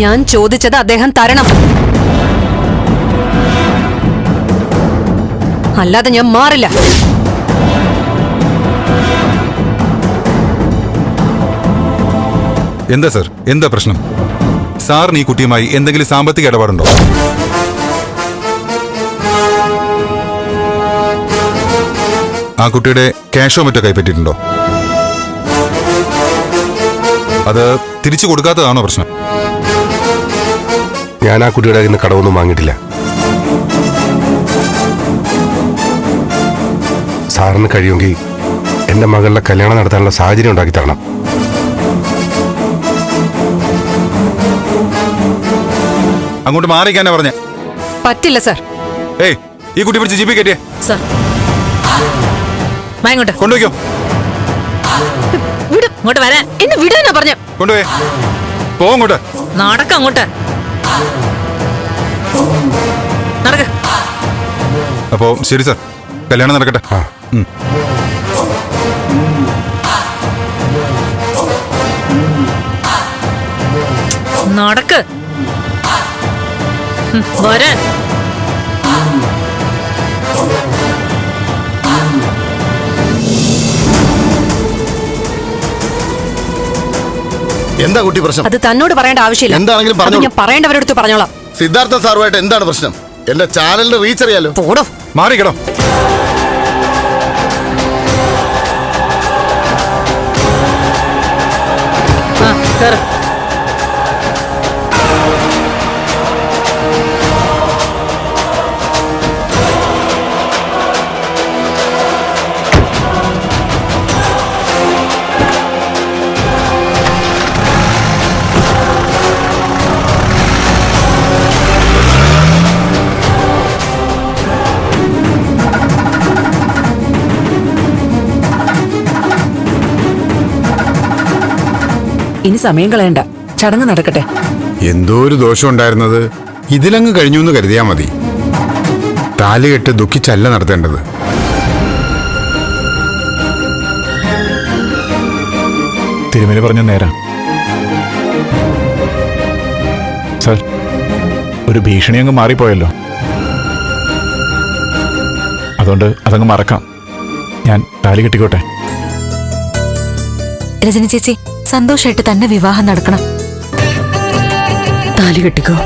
ഞാൻ ചോദിച്ചത് അദ്ദേഹം തരണം. അല്ലാതെ ഞാൻ മാറില്ല. എന്താ സർ, എന്താ പ്രശ്നം? സാറിന് ഈ കുട്ടിയുമായി എന്തെങ്കിലും സാമ്പത്തിക ഇടപാടുണ്ടോ? ആ കുട്ടിയുടെ ക്യാഷോ മറ്റോ കൈപ്പറ്റിയിട്ടുണ്ടോ? അത് തിരിച്ചു കൊടുക്കാത്തതാണോ പ്രശ്നം? ഞാൻ ആ കുട്ടിയുടെ കയ്യിൽ നിന്ന് കടമൊന്നും വാങ്ങിയിട്ടില്ല. സാറിന് കഴിയുമെങ്കിൽ എന്റെ മകളുടെ കല്യാണം നടത്താനുള്ള സാഹചര്യം ഉണ്ടാക്കി തരണം. അങ്ങോട്ട് മാറിക്കാനാ പറഞ്ഞേ. പറ്റില്ല സർ. ഏയ്, ഈ കുട്ടി പിടിച്ച് ജീപ്പിൽ കയറ്റിയേ. സർ, ഇങ്ങോട്ട് കൊണ്ടുപോയിക്കോ. ഇങ്ങോട്ട് വരാൻ. എന്നെ വിടാനാ പറഞ്ഞ. കൊണ്ടുപോയേ. പോ അങ്ങോട്ട്. നടക്ക അങ്ങോട്ട്. നടക്ക. അപ്പോ ശരി സർ, കല്യാണം നടക്കട്ടെ. നടക്ക്. വരാൻ. എന്താ കുട്ടി പ്രശ്നം? അത് തന്നോട് പറയേണ്ട ആവശ്യമില്ല. എന്താണെങ്കിലും പറഞ്ഞോളൂ. ഞാൻ പറയേണ്ടവരടുത്ത് പറഞ്ഞോളാം. സിദ്ധാർത്ഥ സാറുമായിട്ട് എന്താണ് പ്രശ്നം? എന്റെ ചാനലിന്റെ റീച്ച് അറിയാലോ. പോടോ. മാറിക്കടോ. ഇനി സമയം കളയണ്ട, ചടങ്ങ് നടക്കട്ടെ. എന്തോ ഒരു ദോഷം ഉണ്ടായിരുന്നത് ഇതിലങ്ങ് കഴിഞ്ഞു എന്ന് കരുതിയാ മതി. താലികെട്ട് ദുഃഖിച്ചല്ല നടത്തേണ്ടത്. തിരുമേനി പറഞ്ഞ നേരാ സർ. ഒരു ഭീഷണി അങ്ങ് മാറിപ്പോയല്ലോ. അതുകൊണ്ട് അതങ്ങ് മറക്കാം. ഞാൻ താലി കെട്ടിക്കോട്ടെ. രജനി ചേച്ചി, സന്തോഷമായിട്ട് തന്നെ വിവാഹം നടക്കണം. താലി കെട്ടിക്കോ.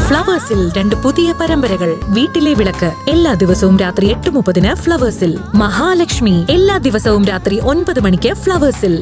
ഫ്ലവേഴ്സിൽ 2 പുതിയ പരമ്പരകൾ. വീട്ടിലെ വിളക്ക് എല്ലാ ദിവസവും രാത്രി 8:30 ഫ്ലവേഴ്സിൽ. മഹാലക്ഷ്മി എല്ലാ ദിവസവും രാത്രി 9 മണിക്ക് ഫ്ലവേഴ്സിൽ.